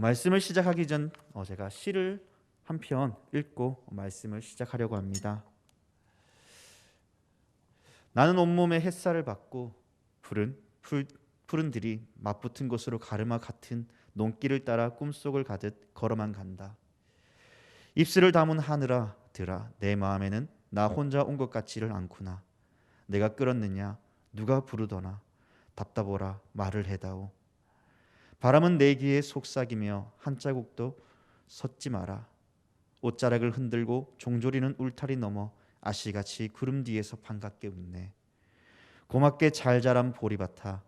말씀을 시작하기 전 제가 시를 한 편 읽고 말씀을 시작하려고 합니다. 나는 온몸에 햇살을 받고 푸른 들이 맞붙은 곳으로 가르마 같은 논길을 따라 꿈속을 가듯 걸어만 간다. 입술을 다문 하늘아 들아 내 마음에는 나 혼자 온 것 같지를 않구나. 내가 끌었느냐 누가 부르더나 답답하라 말을 해다오. 바람은 내 귀에 속삭이며 한 자국도 섰지 마라. 옷자락을 흔들고 종조리는 울타리 넘어 아씨같이 구름 뒤에서 반갑게 웃네. 고맙게 잘 자란 보리밭아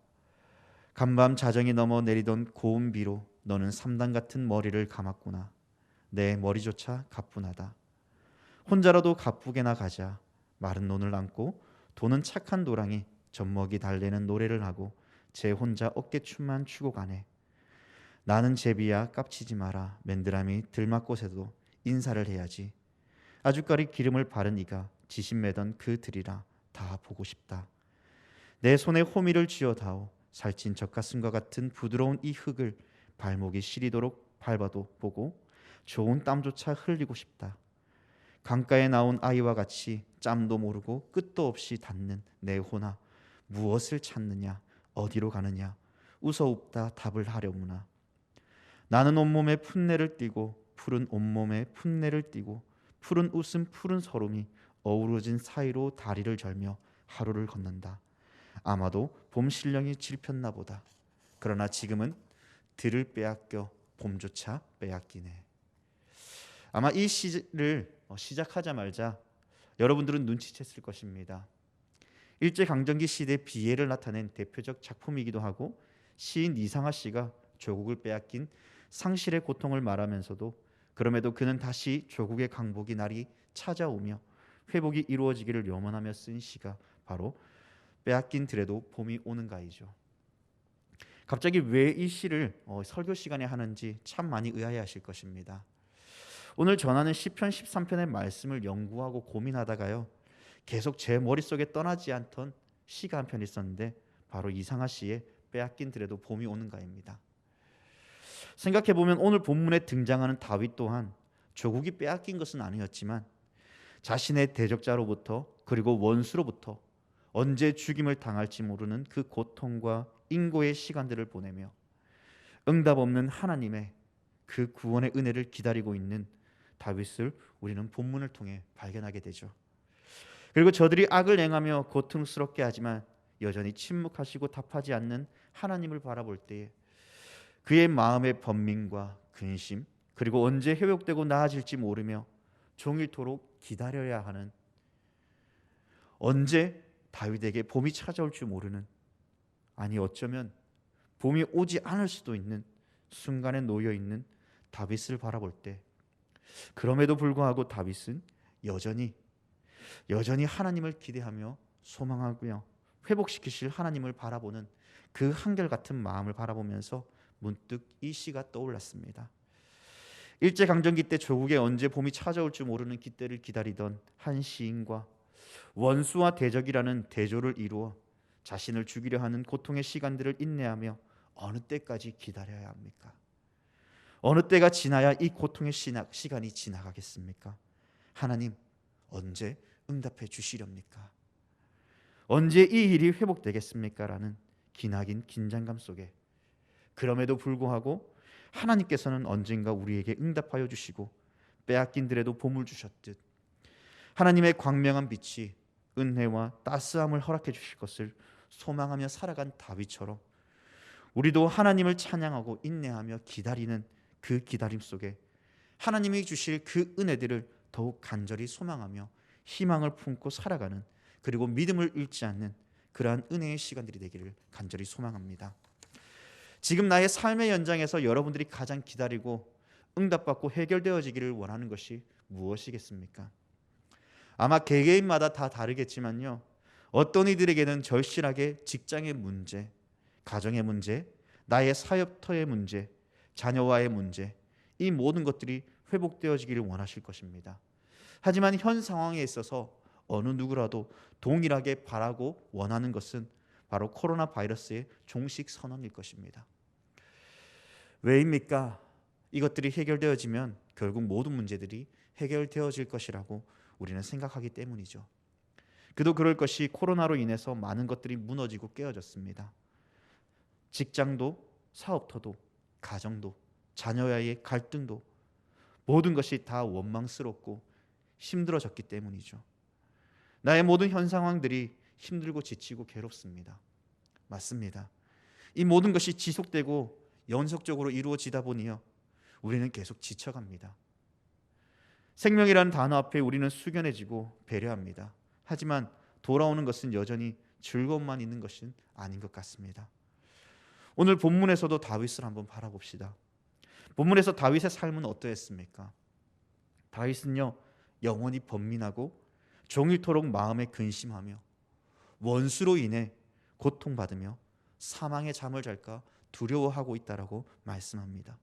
간밤 자정이 넘어 내리던 고운 비로 너는 삼단 같은 머리를 감았구나. 내 머리조차 가뿐하다. 혼자라도 가쁘게나 가자. 마른 논을 안고 도는 착한 도랑이 젖먹이 달래는 노래를 하고 제 혼자 어깨춤만 추고 가네. 나는 제비야 깝치지 마라. 맨드라미 들막꽃에도 인사를 해야지. 아주까리 기름을 바른 이가 지신 매던 그 들이라 다 보고 싶다. 내 손에 호미를 쥐어다오. 살찐 젖가슴과 같은 부드러운 이 흙을 발목이 시리도록 밟아도 보고 좋은 땀조차 흘리고 싶다. 강가에 나온 아이와 같이 짬도 모르고 끝도 없이 닿는 내 호나 무엇을 찾느냐 어디로 가느냐 웃어웃다 답을 하려무나. 나는 온몸에 풋내를 띠고 푸른 온몸에 풋내를 띠고 푸른 웃음 푸른 서름이 어우러진 사이로 다리를 절며 하루를 걷는다. 아마도 봄 신령이 질폈나 보다. 그러나 지금은 들을 빼앗겨 봄조차 빼앗기네. 아마 이 시를 시작하자마자 여러분들은 눈치챘을 것입니다. 일제강점기 시대 비애를 나타낸 대표적 작품이기도 하고 시인 이상하 씨가 조국을 빼앗긴 상실의 고통을 말하면서도 그럼에도 그는 다시 조국의 강복이 날이 찾아오며 회복이 이루어지기를 염원하며 쓴 시가 바로 빼앗긴 들에도 봄이 오는가이죠. 갑자기 왜 이 시를 설교 시간에 하는지 참 많이 의아해하실 것입니다. 오늘 전하는 시편 13편의 말씀을 연구하고 고민하다가요, 계속 제 머릿속에 떠나지 않던 시가 한 편 있었는데 바로 이상하 씨의 빼앗긴 들에도 봄이 오는가입니다. 생각해보면 오늘 본문에 등장하는 다윗 또한 조국이 빼앗긴 것은 아니었지만 자신의 대적자로부터 그리고 원수로부터 언제 죽임을 당할지 모르는 그 고통과 인고의 시간들을 보내며 응답 없는 하나님의 그 구원의 은혜를 기다리고 있는 다윗을 우리는 본문을 통해 발견하게 되죠. 그리고 저들이 악을 행하며 고통스럽게 하지만 여전히 침묵하시고 답하지 않는 하나님을 바라볼 때에 그의 마음의 번민과 근심, 그리고 언제 회복되고 나아질지 모르며 종일토록 기다려야 하는, 언제 다윗에게 봄이 찾아올 줄 모르는, 아니 어쩌면 봄이 오지 않을 수도 있는 순간에 놓여 있는 다윗을 바라볼 때, 그럼에도 불구하고 다윗은 여전히 하나님을 기대하며 소망하며 회복시키실 하나님을 바라보는 그 한결같은 마음을 바라보면서 문득 이 시가 떠올랐습니다. 일제강점기 때 조국에 언제 봄이 찾아올 줄 모르는 기때를 기다리던 한 시인과 원수와 대적이라는 대조를 이루어 자신을 죽이려 하는 고통의 시간들을 인내하며 어느 때까지 기다려야 합니까? 어느 때가 지나야 이 고통의 시간이 지나가겠습니까? 하나님 언제 응답해 주시렵니까? 언제 이 일이 회복되겠습니까? 라는 기나긴 긴장감 속에 그럼에도 불구하고 하나님께서는 언젠가 우리에게 응답하여 주시고 빼앗긴 들에도 봄을 주셨듯 하나님의 광명한 빛이 은혜와 따스함을 허락해 주실 것을 소망하며 살아간 다윗처럼 우리도 하나님을 찬양하고 인내하며 기다리는 그 기다림 속에 하나님이 주실 그 은혜들을 더욱 간절히 소망하며 희망을 품고 살아가는, 그리고 믿음을 잃지 않는 그러한 은혜의 시간들이 되기를 간절히 소망합니다. 지금 나의 삶의 연장에서 여러분들이 가장 기다리고 응답받고 해결되어지기를 원하는 것이 무엇이겠습니까? 아마 개개인마다 다 다르겠지만요, 어떤 이들에게는 절실하게 직장의 문제, 가정의 문제, 나의 사역터의 문제, 자녀와의 문제, 이 모든 것들이 회복되어지기를 원하실 것입니다. 하지만 현 상황에 있어서 어느 누구라도 동일하게 바라고 원하는 것은 바로 코로나 바이러스의 종식 선언일 것입니다. 왜입니까? 이것들이 해결되어지면 결국 모든 문제들이 해결되어질 것이라고 우리는 생각하기 때문이죠. 그도 그럴 것이 코로나로 인해서 많은 것들이 무너지고 깨어졌습니다. 직장도, 사업터도, 가정도, 자녀와의 갈등도 모든 것이 다 원망스럽고 힘들어졌기 때문이죠. 나의 모든 현 상황들이 힘들고 지치고 괴롭습니다. 맞습니다. 이 모든 것이 지속되고 연속적으로 이루어지다 보니요, 우리는 계속 지쳐갑니다. 생명이라는 단어 앞에 우리는 숙연해지고 배려합니다. 하지만 돌아오는 것은 여전히 즐거움만 있는 것은 아닌 것 같습니다. 오늘 본문에서도 다윗을 한번 바라봅시다. 본문에서 다윗의 삶은 어떠했습니까? 다윗은요, 영원히 번민하고 종일토록 마음에 근심하며 원수로 인해 고통받으며 사망의 잠을 잘까 두려워하고 있다라고 말씀합니다.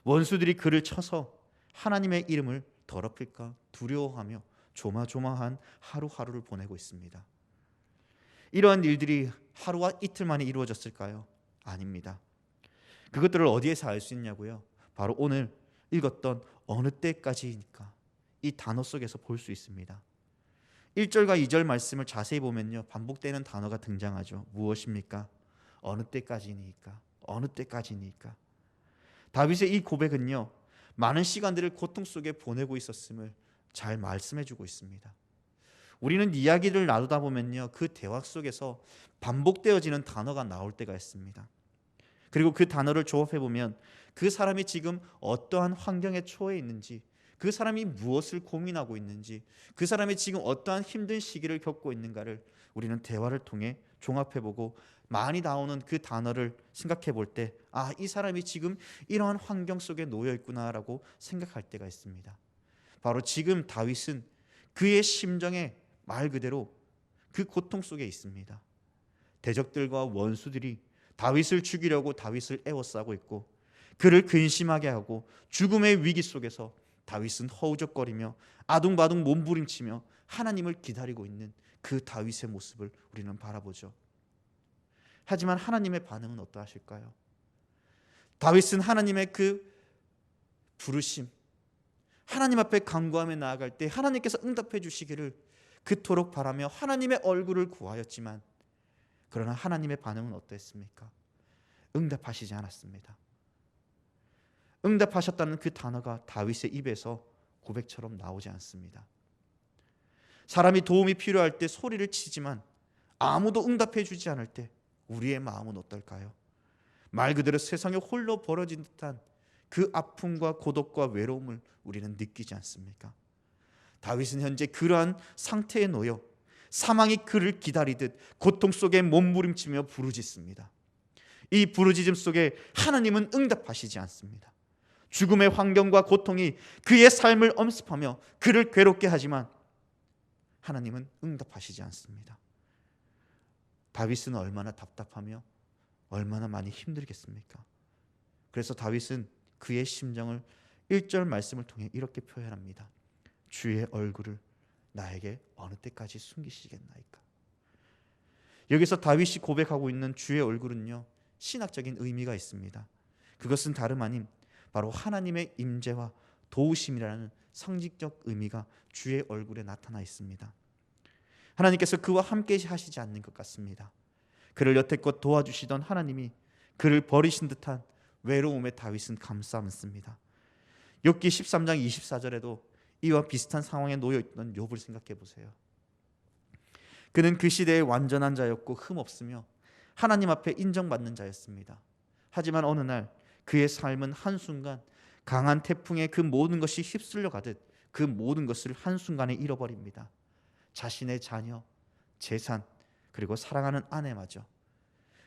원수들이 그를 쳐서 하나님의 이름을 더럽힐까 두려워하며 조마조마한 하루하루를 보내고 있습니다. 이러한 일들이 하루와 이틀 만에 이루어졌을까요? 아닙니다. 그것들을 어디에서 알 수 있냐고요? 바로 오늘 읽었던 어느 때까지니까 이 단어 속에서 볼 수 있습니다. 1절과 2절 말씀을 자세히 보면요, 반복되는 단어가 등장하죠. 무엇입니까? 어느 때까지니까, 어느 때까지니까. 다윗의 이 고백은요, 많은 시간들을 고통 속에 보내고 있었음을 잘 말씀해주고 있습니다. 우리는 이야기를 나누다 보면요, 그 대화 속에서 반복되어지는 단어가 나올 때가 있습니다. 그리고 그 단어를 조합해 보면 그 사람이 지금 어떠한 환경에 처해 있는지, 그 사람이 무엇을 고민하고 있는지, 그 사람이 지금 어떠한 힘든 시기를 겪고 있는가를 우리는 대화를 통해 종합해보고 많이 나오는 그 단어를 생각해 볼 때, 아, 이 사람이 지금 이러한 환경 속에 놓여 있구나라고 생각할 때가 있습니다. 바로 지금 다윗은 그의 심정에 말 그대로 그 고통 속에 있습니다. 대적들과 원수들이 다윗을 죽이려고 다윗을 애워싸고 있고, 그를 근심하게 하고 죽음의 위기 속에서 다윗은 허우적거리며 아둥바둥 몸부림치며 하나님을 기다리고 있는 그 다윗의 모습을 우리는 바라보죠. 하지만 하나님의 반응은 어떠하실까요? 다윗은 하나님의 그 부르심, 하나님 앞에 간구하며 나아갈 때 하나님께서 응답해 주시기를 그토록 바라며 하나님의 얼굴을 구하였지만, 그러나 하나님의 반응은 어떠했습니까? 응답하시지 않았습니다. 응답하셨다는 그 단어가 다윗의 입에서 고백처럼 나오지 않습니다. 사람이 도움이 필요할 때 소리를 치지만 아무도 응답해 주지 않을 때 우리의 마음은 어떨까요? 말 그대로 세상에 홀로 벌어진 듯한 그 아픔과 고독과 외로움을 우리는 느끼지 않습니까? 다윗은 현재 그러한 상태에 놓여 사망이 그를 기다리듯 고통 속에 몸부림치며 부르짖습니다. 이 부르짖음 속에 하나님은 응답하시지 않습니다. 죽음의 환경과 고통이 그의 삶을 엄습하며 그를 괴롭게 하지만 하나님은 응답하시지 않습니다. 다윗은 얼마나 답답하며 얼마나 많이 힘들겠습니까? 그래서 다윗은 그의 심정을 1절 말씀을 통해 이렇게 표현합니다. 주의 얼굴을 나에게 어느 때까지 숨기시겠나이까. 여기서 다윗이 고백하고 있는 주의 얼굴은요, 신학적인 의미가 있습니다. 그것은 다름 아닌 바로 하나님의 임재와 도우심이라는 상징적 의미가 주의 얼굴에 나타나 있습니다. 하나님께서 그와 함께 하시지 않는 것 같습니다. 그를 여태껏 도와주시던 하나님이 그를 버리신 듯한 외로움에 다윗은 감싸 안습니다. 욥기 13장 24절에도 이와 비슷한 상황에 놓여 있던 욥을 생각해 보세요. 그는 그 시대의 완전한 자였고 흠없으며 하나님 앞에 인정받는 자였습니다. 하지만 어느 날 그의 삶은 한순간 강한 태풍에 그 모든 것이 휩쓸려 가듯 그 모든 것을 한순간에 잃어버립니다. 자신의 자녀, 재산, 그리고 사랑하는 아내마저,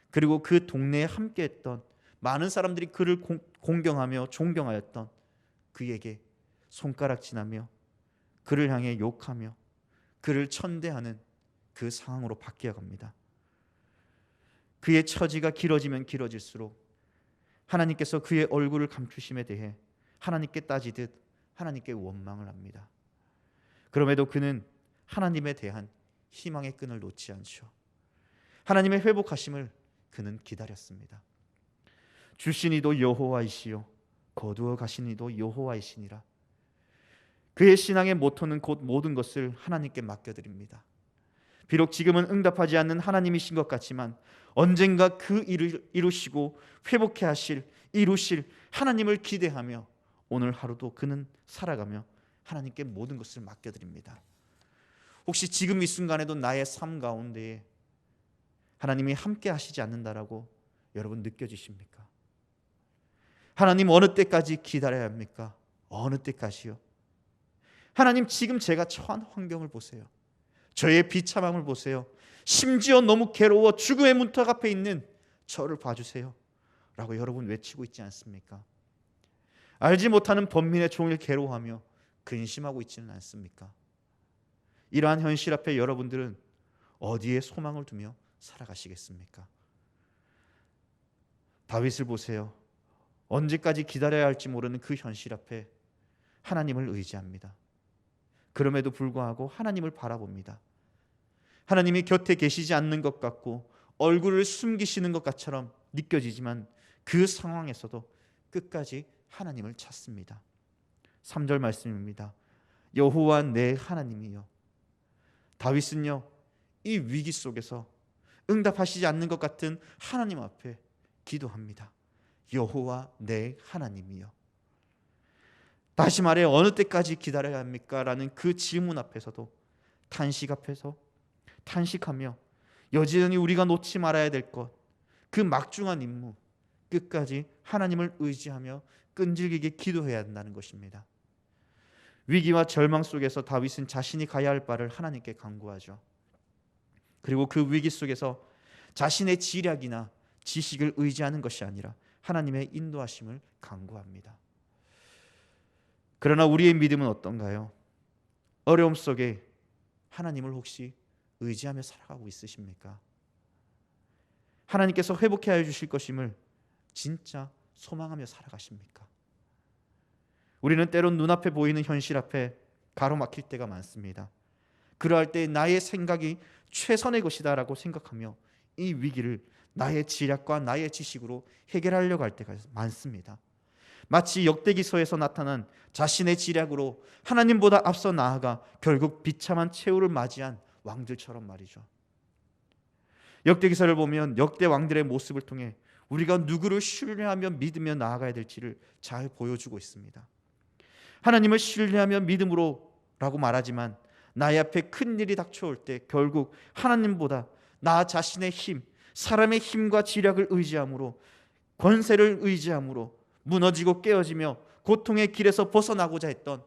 그리고 그 동네에 함께했던 많은 사람들이 그를 공경하며 존경하였던 그에게 손가락질하며 그를 향해 욕하며 그를 천대하는 그 상황으로 바뀌어 갑니다. 그의 처지가 길어지면 길어질수록 하나님께서 그의 얼굴을 감추심에 대해 하나님께 따지듯 하나님께 원망을 합니다. 그럼에도 그는 하나님에 대한 희망의 끈을 놓지 않죠. 하나님의 회복하심을 그는 기다렸습니다. 주신 이도 여호와이시요 거두어 가신 이도 여호와이시니라. 그의 신앙의 모토는 곧 모든 것을 하나님께 맡겨드립니다. 비록 지금은 응답하지 않는 하나님이신 것 같지만 언젠가 그 일을 이루시고 회복해 하실, 이루실 하나님을 기대하며 오늘 하루도 그는 살아가며 하나님께 모든 것을 맡겨드립니다. 혹시 지금 이 순간에도 나의 삶 가운데에 하나님이 함께 하시지 않는다라고 여러분 느껴지십니까? 하나님 어느 때까지 기다려야 합니까? 어느 때까지요? 하나님 지금 제가 처한 환경을 보세요. 저의 비참함을 보세요. 심지어 너무 괴로워 죽음의 문턱 앞에 있는 저를 봐주세요 라고 여러분 외치고 있지 않습니까? 알지 못하는 번민의 종일 괴로워하며 근심하고 있지는 않습니까? 이러한 현실 앞에 여러분들은 어디에 소망을 두며 살아가시겠습니까? 다윗을 보세요. 언제까지 기다려야 할지 모르는 그 현실 앞에 하나님을 의지합니다. 그럼에도 불구하고 하나님을 바라봅니다. 하나님이 곁에 계시지 않는 것 같고 얼굴을 숨기시는 것 같처럼 느껴지지만 그 상황에서도 끝까지 하나님을 찾습니다. 3절 말씀입니다. 여호와 내 하나님이여. 다윗은요, 이 위기 속에서 응답하시지 않는 것 같은 하나님 앞에 기도합니다. 여호와 내 하나님이여. 다시 말해 어느 때까지 기다려야 합니까? 라는 그 질문 앞에서도 탄식 앞에서 탄식하며 여전히 우리가 놓지 말아야 될 것, 그 막중한 임무, 끝까지 하나님을 의지하며 끈질기게 기도해야 한다는 것입니다. 위기와 절망 속에서 다윗은 자신이 가야 할 바를 하나님께 간구하죠. 그리고 그 위기 속에서 자신의 지략이나 지식을 의지하는 것이 아니라 하나님의 인도하심을 간구합니다. 그러나 우리의 믿음은 어떤가요? 어려움 속에 하나님을 혹시 의지하며 살아가고 있으십니까? 하나님께서 회복해 하여 주실 것임을 진짜 소망하며 살아가십니까? 우리는 때론 눈앞에 보이는 현실 앞에 가로막힐 때가 많습니다. 그러할 때 나의 생각이 최선의 것이다라고 생각하며 이 위기를 나의 지략과 나의 지식으로 해결하려고 할 때가 많습니다. 마치 역대기서에서 나타난 자신의 지략으로 하나님보다 앞서 나아가 결국 비참한 최후를 맞이한 왕들처럼 말이죠. 역대기서를 보면 역대 왕들의 모습을 통해 우리가 누구를 신뢰하며 믿으며 나아가야 될지를 잘 보여주고 있습니다. 하나님을 신뢰하며 믿음으로라고 말하지만 나의 앞에 큰 일이 닥쳐올 때 결국 하나님보다 나 자신의 힘, 사람의 힘과 지략을 의지함으로, 권세를 의지함으로 무너지고 깨어지며 고통의 길에서 벗어나고자 했던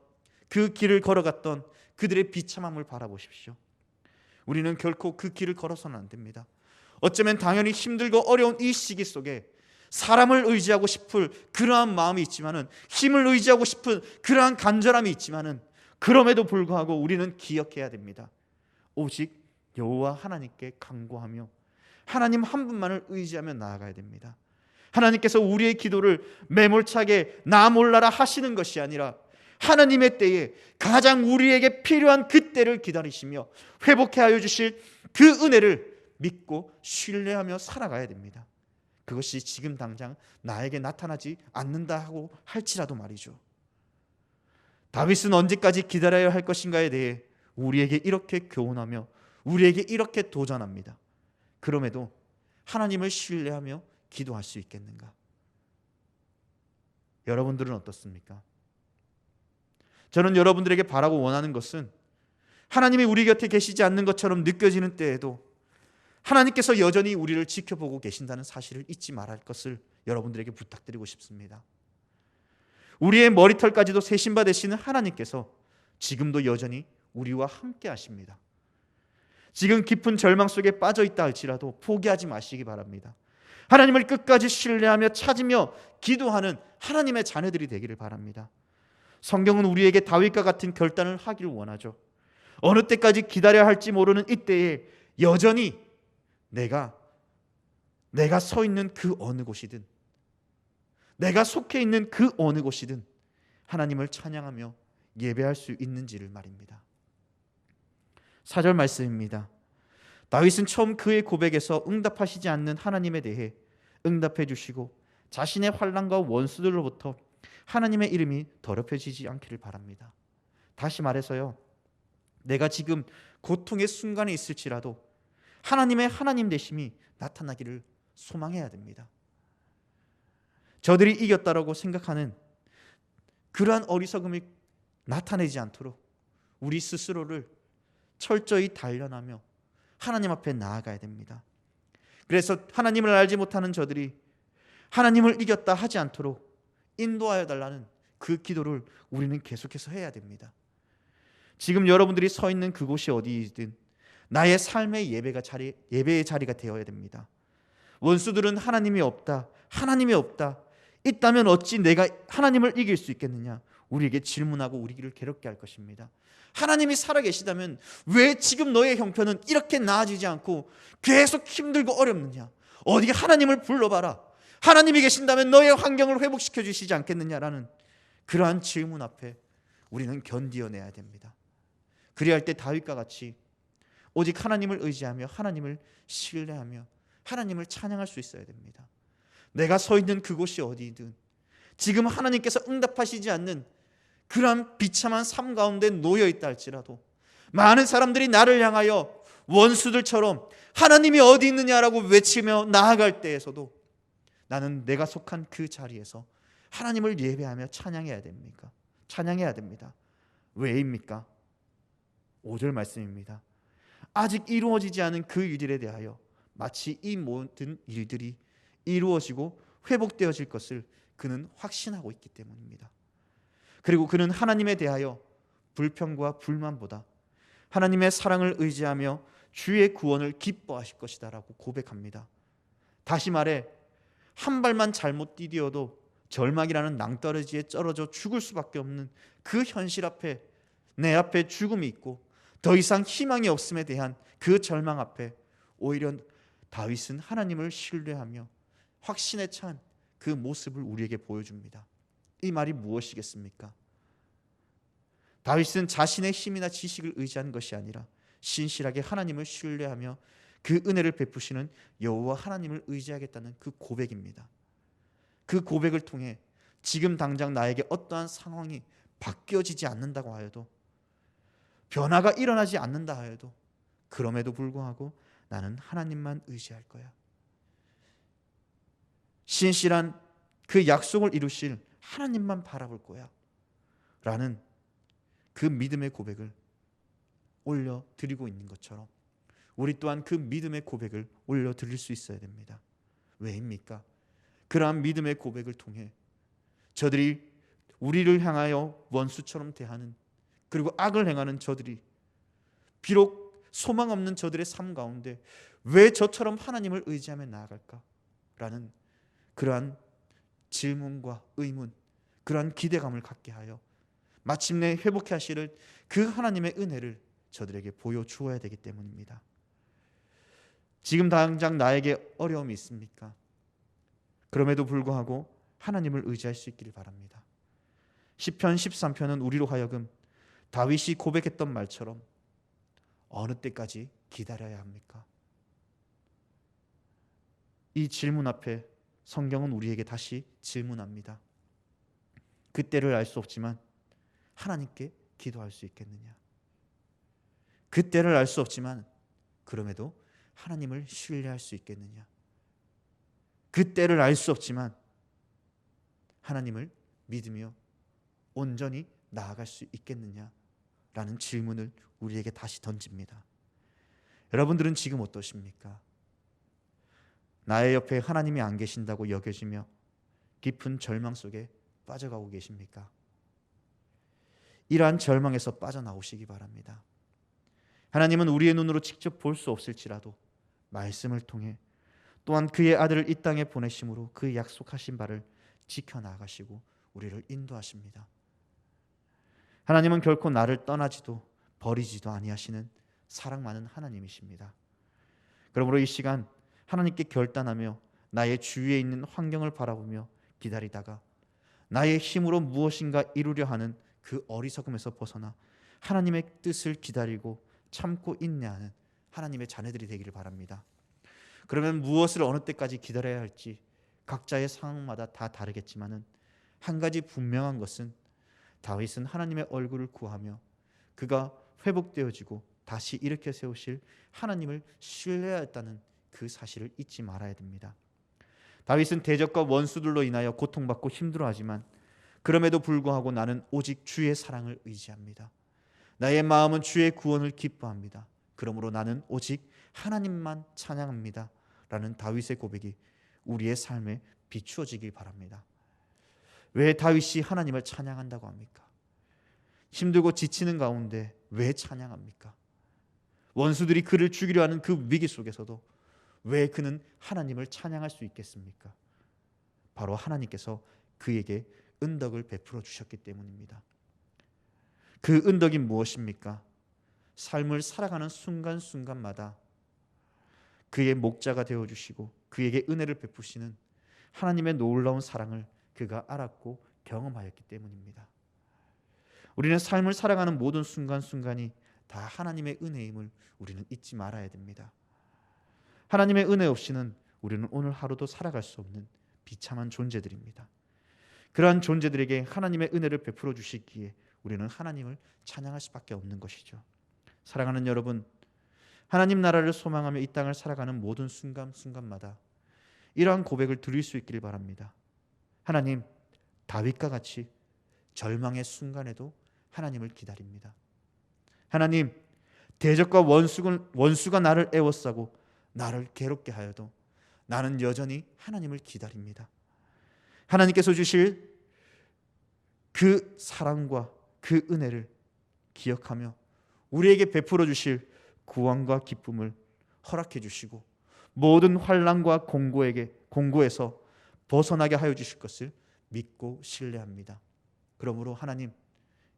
그 길을 걸어갔던 그들의 비참함을 바라보십시오. 우리는 결코 그 길을 걸어서는 안 됩니다. 어쩌면 당연히 힘들고 어려운 이 시기 속에 사람을 의지하고 싶을 그러한 마음이 있지만은, 힘을 의지하고 싶은 그러한 간절함이 있지만은, 그럼에도 불구하고 우리는 기억해야 됩니다. 오직 여호와 하나님께 간구하며 하나님 한 분만을 의지하며 나아가야 됩니다. 하나님께서 우리의 기도를 매몰차게 나 몰라라 하시는 것이 아니라 하나님의 때에 가장 우리에게 필요한 그 때를 기다리시며 회복해 하여 주실 그 은혜를 믿고 신뢰하며 살아가야 됩니다. 그것이 지금 당장 나에게 나타나지 않는다 하고 할지라도 말이죠. 다윗은 언제까지 기다려야 할 것인가에 대해 우리에게 이렇게 교훈하며 우리에게 이렇게 도전합니다. 그럼에도 하나님을 신뢰하며 기도할 수 있겠는가? 여러분들은 어떻습니까? 저는 여러분들에게 바라고 원하는 것은 하나님이 우리 곁에 계시지 않는 것처럼 느껴지는 때에도 하나님께서 여전히 우리를 지켜보고 계신다는 사실을 잊지 말할 것을 여러분들에게 부탁드리고 싶습니다. 우리의 머리털까지도 세신바 되시는 하나님께서 지금도 여전히 우리와 함께 하십니다. 지금 깊은 절망 속에 빠져 있다 할지라도 포기하지 마시기 바랍니다. 하나님을 끝까지 신뢰하며 찾으며 기도하는 하나님의 자녀들이 되기를 바랍니다. 성경은 우리에게 다윗과 같은 결단을 하기를 원하죠. 어느 때까지 기다려야 할지 모르는 이때에 여전히 내가 서 있는 그 어느 곳이든, 내가 속해 있는 그 어느 곳이든 하나님을 찬양하며 예배할 수 있는지를 말입니다. 4절 말씀입니다. 다윗은 처음 그의 고백에서 응답하시지 않는 하나님에 대해 응답해 주시고 자신의 환난과 원수들로부터 하나님의 이름이 더럽혀지지 않기를 바랍니다. 다시 말해서요, 내가 지금 고통의 순간에 있을지라도 하나님의 하나님 되심이 나타나기를 소망해야 됩니다. 저들이 이겼다라고 생각하는 그러한 어리석음이 나타내지 않도록 우리 스스로를 철저히 단련하며 하나님 앞에 나아가야 됩니다. 그래서 하나님을 알지 못하는 저들이 하나님을 이겼다 하지 않도록 인도하여 달라는 그 기도를 우리는 계속해서 해야 됩니다. 지금 여러분들이 서 있는 그곳이 어디이든 나의 삶의 예배의 자리가 되어야 됩니다. 원수들은 하나님이 없다, 하나님이 없다, 있다면 어찌 내가 하나님을 이길 수 있겠느냐, 우리에게 질문하고 우리를 괴롭게 할 것입니다. 하나님이 살아계시다면 왜 지금 너의 형편은 이렇게 나아지지 않고 계속 힘들고 어렵느냐, 어디 하나님을 불러봐라, 하나님이 계신다면 너의 환경을 회복시켜 주시지 않겠느냐라는 그러한 질문 앞에 우리는 견디어내야 됩니다. 그리할 때 다윗과 같이 오직 하나님을 의지하며 하나님을 신뢰하며 하나님을 찬양할 수 있어야 됩니다. 내가 서 있는 그곳이 어디든 지금 하나님께서 응답하시지 않는 그러한 비참한 삶 가운데 놓여 있다 할지라도, 많은 사람들이 나를 향하여 원수들처럼 하나님이 어디 있느냐라고 외치며 나아갈 때에서도 나는 내가 속한 그 자리에서 하나님을 예배하며 찬양해야 됩니다. 왜입니까? 5절 말씀입니다. 아직 이루어지지 않은 그 일들에 대하여 마치 이 모든 일들이 이루어지고 회복되어질 것을 그는 확신하고 있기 때문입니다. 그리고 그는 하나님에 대하여 불평과 불만보다 하나님의 사랑을 의지하며 주의 구원을 기뻐하실 것이다 라고 고백합니다. 다시 말해, 한 발만 잘못 디디어도 절망이라는 낭떠러지에 떨어져 죽을 수밖에 없는 그 현실 앞에, 내 앞에 죽음이 있고 더 이상 희망이 없음에 대한 그 절망 앞에 오히려 다윗은 하나님을 신뢰하며 확신에 찬 그 모습을 우리에게 보여줍니다. 이 말이 무엇이겠습니까? 다윗은 자신의 힘이나 지식을 의지한 것이 아니라 신실하게 하나님을 신뢰하며 그 은혜를 베푸시는 여호와 하나님을 의지하겠다는 그 고백입니다. 그 고백을 통해 지금 당장 나에게 어떠한 상황이 바뀌어지지 않는다고 하여도, 변화가 일어나지 않는다 하여도, 그럼에도 불구하고 나는 하나님만 의지할 거야, 신실한 그 약속을 이루실 하나님만 바라볼 거야 라는 그 믿음의 고백을 올려드리고 있는 것처럼 우리 또한 그 믿음의 고백을 올려드릴 수 있어야 됩니다. 왜입니까? 그러한 믿음의 고백을 통해 저들이 우리를 향하여 원수처럼 대하는, 그리고 악을 행하는 저들이, 비록 소망 없는 저들의 삶 가운데 왜 저처럼 하나님을 의지하며 나아갈까? 라는 그러한 질문과 의문, 그러한 기대감을 갖게 하여 마침내 회복해 하실 그 하나님의 은혜를 저들에게 보여주어야 되기 때문입니다. 지금 당장 나에게 어려움이 있습니까? 그럼에도 불구하고 하나님을 의지할 수 있기를 바랍니다. 시편 13편은 우리로 하여금 다윗이 고백했던 말처럼 어느 때까지 기다려야 합니까? 이 질문 앞에 성경은 우리에게 다시 질문합니다. 그때를 알 수 없지만 하나님께 기도할 수 있겠느냐? 그때를 알 수 없지만 그럼에도 하나님을 신뢰할 수 있겠느냐? 그때를 알 수 없지만 하나님을 믿으며 온전히 나아갈 수 있겠느냐? 라는 질문을 우리에게 다시 던집니다. 여러분들은 지금 어떠십니까? 나의 옆에 하나님이 안 계신다고 여겨지며 깊은 절망 속에 빠져가고 계십니까? 이러한 절망에서 빠져나오시기 바랍니다. 하나님은 우리의 눈으로 직접 볼 수 없을지라도 말씀을 통해, 또한 그의 아들을 이 땅에 보내심으로 그 약속하신 바를 지켜나가시고 우리를 인도하십니다. 하나님은 결코 나를 떠나지도 버리지도 아니하시는 사랑 많은 하나님이십니다. 그러므로 이 시간 하나님께 결단하며 나의 주위에 있는 환경을 바라보며 기다리다가 나의 힘으로 무엇인가 이루려 하는 그 어리석음에서 벗어나 하나님의 뜻을 기다리고 참고 인내하는 하나님의 자녀들이 되기를 바랍니다. 그러면 무엇을 어느 때까지 기다려야 할지 각자의 상황마다 다 다르겠지만은 한 가지 분명한 것은 다윗은 하나님의 얼굴을 구하며 그가 회복되어지고 다시 일으켜 세우실 하나님을 신뢰하였다는 그 사실을 잊지 말아야 됩니다. 다윗은 대적과 원수들로 인하여 고통받고 힘들어하지만 그럼에도 불구하고 나는 오직 주의 사랑을 의지합니다. 나의 마음은 주의 구원을 기뻐합니다. 그러므로 나는 오직 하나님만 찬양합니다. 라는 다윗의 고백이 우리의 삶에 비추어지길 바랍니다. 왜 다윗이 하나님을 찬양한다고 합니까? 힘들고 지치는 가운데 왜 찬양합니까? 원수들이 그를 죽이려 하는 그 위기 속에서도 왜 그는 하나님을 찬양할 수 있겠습니까? 바로 하나님께서 그에게 은덕을 베풀어 주셨기 때문입니다. 그 은덕이 무엇입니까? 삶을 살아가는 순간순간마다 그의 목자가 되어주시고 그에게 은혜를 베푸시는 하나님의 놀라운 사랑을 그가 알았고 경험하였기 때문입니다. 우리는 삶을 살아가는 모든 순간순간이 다 하나님의 은혜임을 우리는 잊지 말아야 됩니다. 하나님의 은혜 없이는 우리는 오늘 하루도 살아갈 수 없는 비참한 존재들입니다. 그러한 존재들에게 하나님의 은혜를 베풀어 주시기에 우리는 하나님을 찬양할 수밖에 없는 것이죠. 사랑하는 여러분, 하나님 나라를 소망하며 이 땅을 살아가는 모든 순간순간마다 이러한 고백을 드릴 수 있기를 바랍니다. 하나님, 다윗과 같이 절망의 순간에도 하나님을 기다립니다. 하나님, 대적과 원수가 나를 애워싸고 나를 괴롭게 하여도 나는 여전히 하나님을 기다립니다. 하나님께서 주실 그 사랑과 그 은혜를 기억하며 우리에게 베풀어 주실 구원과 기쁨을 허락해 주시고 모든 환난과 공고에서 벗어나게 하여 주실 것을 믿고 신뢰합니다. 그러므로 하나님,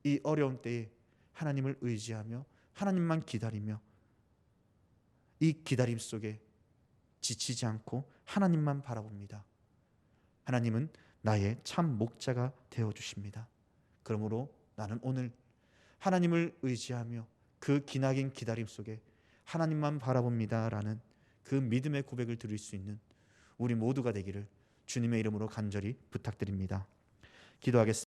이 어려운 때에 하나님을 의지하며 하나님만 기다리며 이 기다림 속에 지치지 않고 하나님만 바라봅니다. 하나님은 나의 참 목자가 되어주십니다. 그러므로 나는 오늘 하나님을 의지하며 그 기나긴 기다림 속에 하나님만 바라봅니다 라는 그 믿음의 고백을 드릴 수 있는 우리 모두가 되기를 주님의 이름으로 간절히 부탁드립니다. 기도하겠습니다.